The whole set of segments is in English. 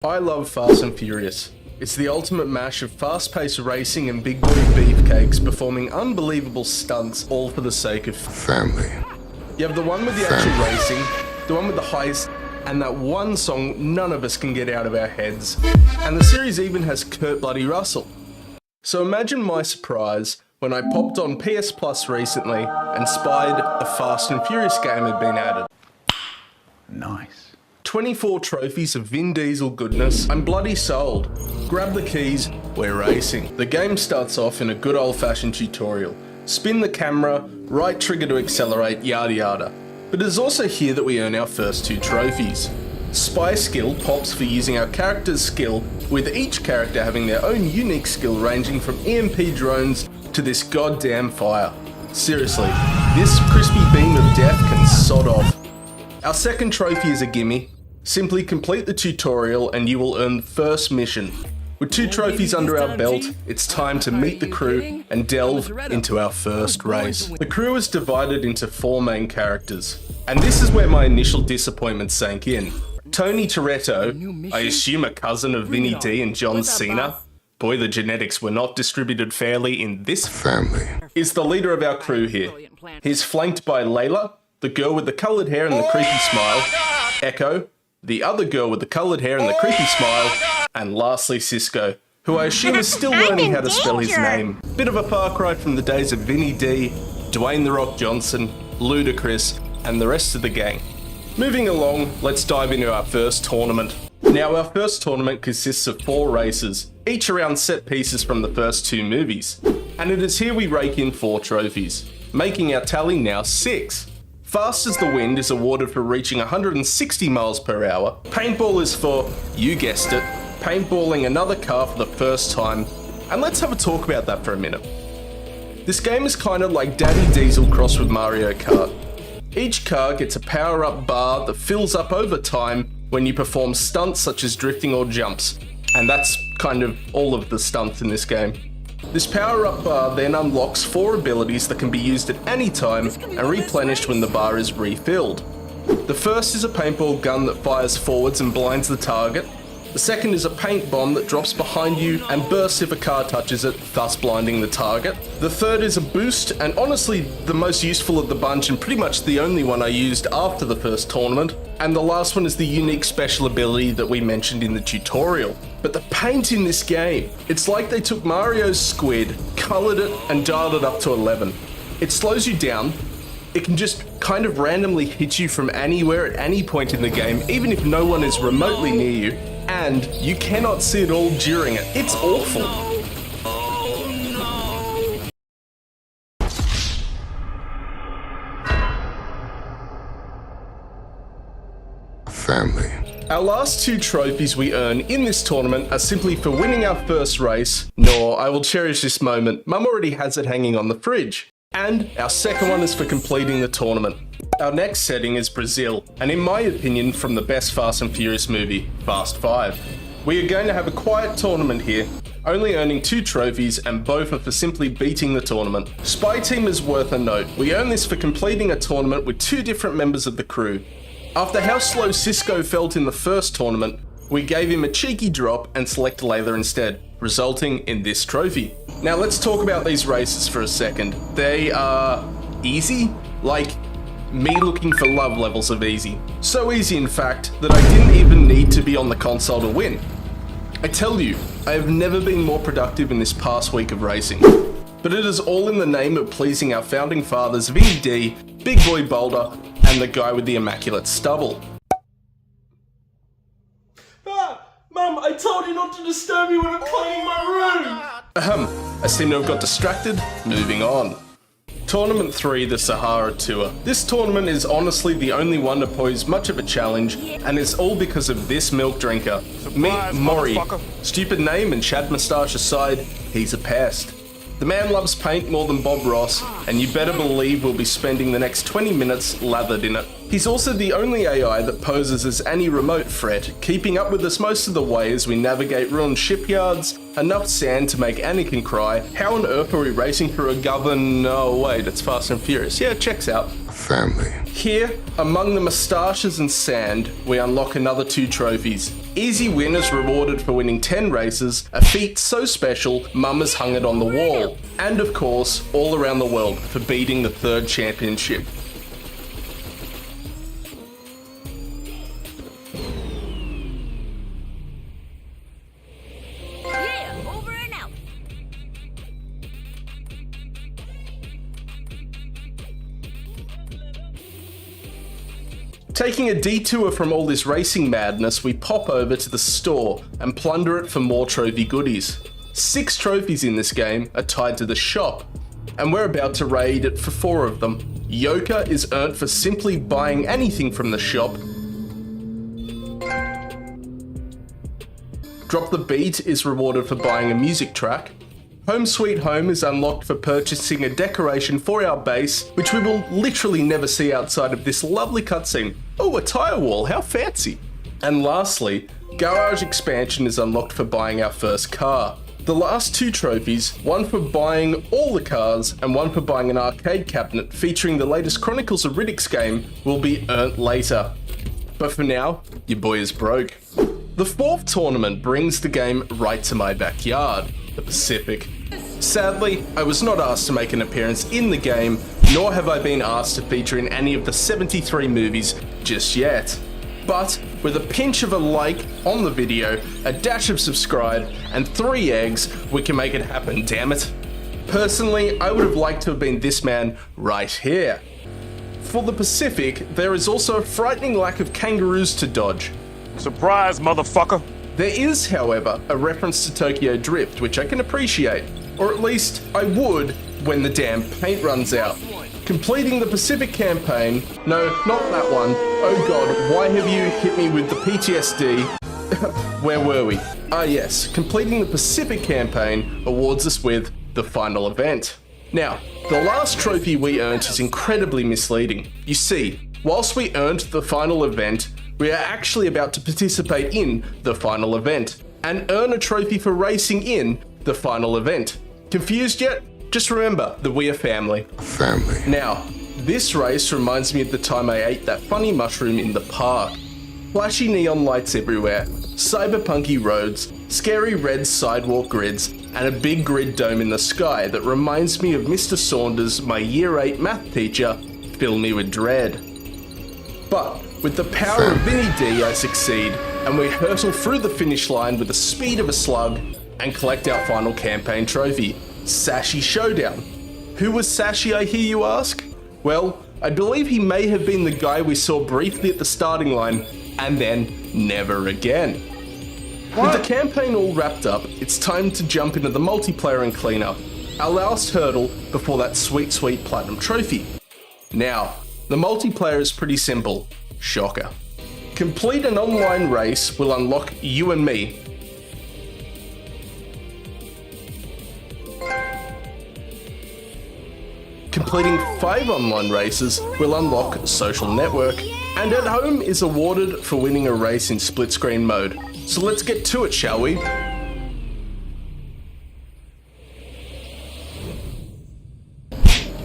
I love Fast and Furious. It's the ultimate mash of fast-paced racing and big boy beefcakes performing unbelievable stunts, all for the sake of family. You have the one with the actual racing, the one with the heist, and that one song none of us can get out of our heads. And the series even has Kurt Bloody Russell. So imagine my surprise when I popped on PS Plus recently and spied a Fast and Furious game had been added. Nice. 24 trophies of Vin Diesel goodness. I'm bloody sold. Grab the keys, we're racing. The game starts off in a good old-fashioned tutorial. Spin the camera, right trigger to accelerate, yada yada. But it is also here that we earn our first 2 trophies. Spy skill pops for using our character's skill, with each character having their own unique skill ranging from EMP drones to this goddamn fire. Seriously, this crispy beam of death can sod off. Our second trophy is a gimme. Simply complete the tutorial and you will earn the first mission. With 2 trophies under our belt, it's time to meet the crew and delve into our first race. The crew is divided into 4 main characters, and this is where my initial disappointment sank in. Tony Toretto, I assume a cousin of Vinny D and John Cena, boy the genetics were not distributed fairly in this family, is the leader of our crew here. He's flanked by Layla, the girl with the coloured hair and the creepy smile, Echo, the other girl with the coloured hair and the creepy smile, and lastly Cisco, who I assume is still learning how to spell his name. Bit of a far cry from the days of Vinny D, Dwayne "The Rock" Johnson, Ludacris, and the rest of the gang. Moving along, let's dive into our first tournament. Now our first tournament consists of 4 races, each around set pieces from the first 2 movies. And it is here we rake in 4 trophies, making our tally now 6. Fast as the Wind is awarded for reaching 160 miles per hour. Paintball is for, you guessed it, paintballing another car for the first time. And let's have a talk about that for a minute. This game is kind of like Daddy Diesel crossed with Mario Kart. Each car gets a power-up bar that fills up over time when you perform stunts such as drifting or jumps. And that's kind of all of the stunts in this game. This power-up bar then unlocks 4 abilities that can be used at any time and replenished when the bar is refilled. The first is a paintball gun that fires forwards and blinds the target. The second is a paint bomb that drops behind you and bursts if a car touches it, thus blinding the target. The third is a boost, and honestly the most useful of the bunch and pretty much the only one I used after the first tournament. And the last one is the unique special ability that we mentioned in the tutorial. But the paint in this game, it's like they took Mario's squid, coloured it and dialed it up to 11. It slows you down. It can just kind of randomly hit you from anywhere at any point in the game, even if no one is remotely near you, and you cannot see it all during it. It's awful. family. Our last 2 trophies we earn in this tournament are simply for winning our first race, nor I will cherish this moment, Mum already has it hanging on the fridge. And our second one is for completing the tournament. Our next setting is Brazil, and in my opinion from the best Fast and Furious movie, Fast 5. We are going to have a quiet tournament here, only earning 2 trophies and both are for simply beating the tournament. Spy Team is worth a note. We earn this for completing a tournament with 2 different members of the crew. After how slow Cisco felt in the first tournament, we gave him a cheeky drop and select Layla instead, resulting in this trophy. Now let's talk about these races for a second. They are easy, like me looking for love levels of easy. So easy in fact that I didn't even need to be on the console to win. I tell you, I have never been more productive in this past week of racing. But it is all in the name of pleasing our founding fathers Vinny D, Big Boy Boulder, and the guy with the immaculate stubble. Mum, I told you not to disturb me when I'm cleaning my room! I seem to have got distracted. Moving on. Tournament 3, the Sahara Tour. This tournament is honestly the only one to pose much of a challenge, and it's all because of this milk drinker. Meet Maury. Stupid name and shad moustache aside, he's a pest. The man loves paint more than Bob Ross, and you better believe we'll be spending the next 20 minutes lathered in it. He's also the only AI that poses as any remote threat, keeping up with us most of the way as we navigate ruined shipyards, enough sand to make Anakin cry. How on earth are we racing through a govern... Oh wait, it's Fast and Furious. Yeah, it checks out. Family. Here, among the moustaches and sand, we unlock another 2 trophies. Easy win is rewarded for winning 10 races, a feat so special, Mum has hung it on the wall. And of course, all around the world for beating the 3rd championship. Taking a detour from all this racing madness, we pop over to the store and plunder it for more trophy goodies. 6 trophies in this game are tied to the shop, and we're about to raid it for 4 of them. Yoka is earned for simply buying anything from the shop. Drop the Beat is rewarded for buying a music track. Home Sweet Home is unlocked for purchasing a decoration for our base, which we will literally never see outside of this lovely cutscene. Oh, a tyre wall, how fancy. And lastly, Garage Expansion is unlocked for buying our first car. The last 2 trophies, one for buying all the cars and one for buying an arcade cabinet featuring the latest Chronicles of Riddick's game, will be earned later. But for now, your boy is broke. The 4th tournament brings the game right to my backyard, the Pacific. Sadly, I was not asked to make an appearance in the game, nor have I been asked to feature in any of the 73 movies just yet. But with a pinch of a like on the video, a dash of subscribe, and 3 eggs, we can make it happen, damn it. Personally, I would have liked to have been this man right here. For the Pacific, there is also a frightening lack of kangaroos to dodge. Surprise, motherfucker! There is, however, a reference to Tokyo Drift, which I can appreciate. Or at least, I would when the damn paint runs out. Completing the Pacific campaign... No, not that one. Oh god, why have you hit me with the PTSD? Where were we? Ah yes, completing the Pacific campaign awards us with the final event. Now, the last trophy we earned is incredibly misleading. You see, whilst we earned the final event, we are actually about to participate in the final event and earn a trophy for racing in the final event. Confused yet? Just remember that we are family. Family. Now, this race reminds me of the time I ate that funny mushroom in the park. Flashy neon lights everywhere, cyberpunky roads, scary red sidewalk grids, and a big grid dome in the sky that reminds me of Mr. Saunders, my year 8 math teacher, fill me with dread. But with the power of Vinny D, I succeed, and we hurtle through the finish line with the speed of a slug and collect our final campaign trophy, Sashi Showdown. Who was Sashi, I hear you ask? Well, I believe he may have been the guy we saw briefly at the starting line, and then never again. With the campaign all wrapped up, it's time to jump into the multiplayer and clean up, our last hurdle before that sweet, sweet platinum trophy. Now, the multiplayer is pretty simple. Shocker. Complete an online race will unlock you and me. Completing 5 online races will unlock Social Network, and at home is awarded for winning a race in split screen mode. So let's get to it, shall we?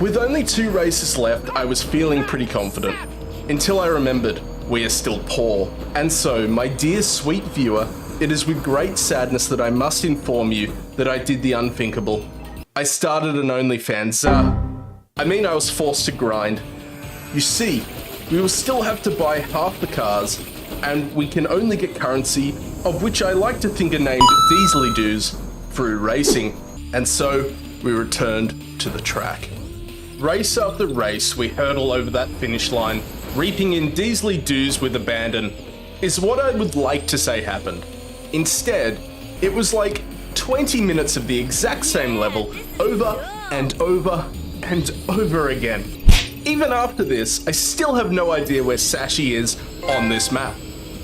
With only 2 races left, I was feeling pretty confident, until I remembered we are still poor. And so, my dear sweet viewer, it is with great sadness that I must inform you that I did the unthinkable. I started an OnlyFans. I was forced to grind. You see, we will still have to buy half the cars, and we can only get currency, of which I like to think are named Diesely Doos, through racing. And so, we returned to the track. Race after race, we hurtle over that finish line, reaping in Diesely Doos with abandon, is what I would like to say happened. Instead, it was like 20 minutes of the exact same level, over and over and over again. Even after this, I still have no idea where Sashi is on this map.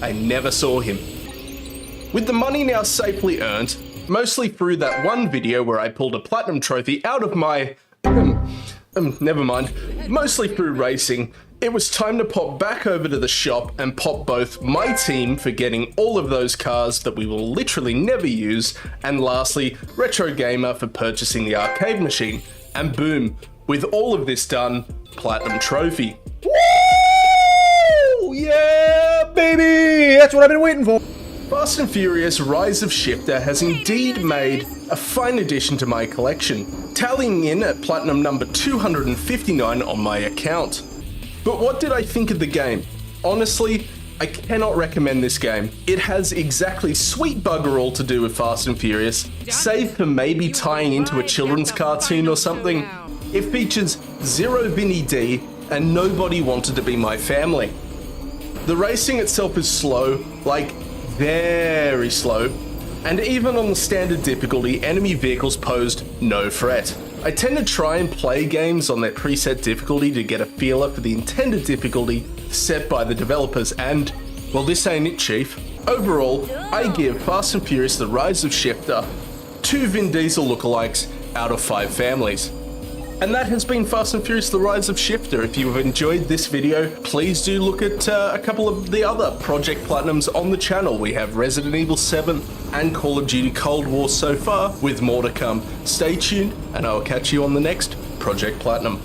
I never saw him. With the money now safely earned, mostly through that one video where I pulled a platinum trophy out of my... never mind. Mostly through racing, it was time to pop back over to the shop and pop both my team for getting all of those cars that we will literally never use, and lastly, Retro Gamer for purchasing the arcade machine. And boom, with all of this done, Platinum Trophy. Woo! Yeah, baby! That's what I've been waiting for. Fast and Furious Rise of Shifter has indeed made a fine addition to my collection, tallying in at platinum number 259 on my account. But what did I think of the game? Honestly, I cannot recommend this game. It has exactly sweet bugger all to do with Fast and Furious, save for maybe tying into a children's cartoon or something. It features zero Vinny D, and nobody wanted to be my family. The racing itself is slow, like very slow, and even on the standard difficulty, enemy vehicles posed no threat. I tend to try and play games on their preset difficulty to get a feeler for the intended difficulty set by the developers, and, well, this ain't it, Chief. Overall, I give Fast and Furious The Rise of Shifter 2 Vin Diesel lookalikes out of 5 families. And that has been Fast and Furious The Rise of Shifter. If you have enjoyed this video, please do look at a couple of the other Project Platinums on the channel. We have Resident Evil 7 and Call of Duty Cold War so far, with more to come. Stay tuned, and I will catch you on the next Project Platinum.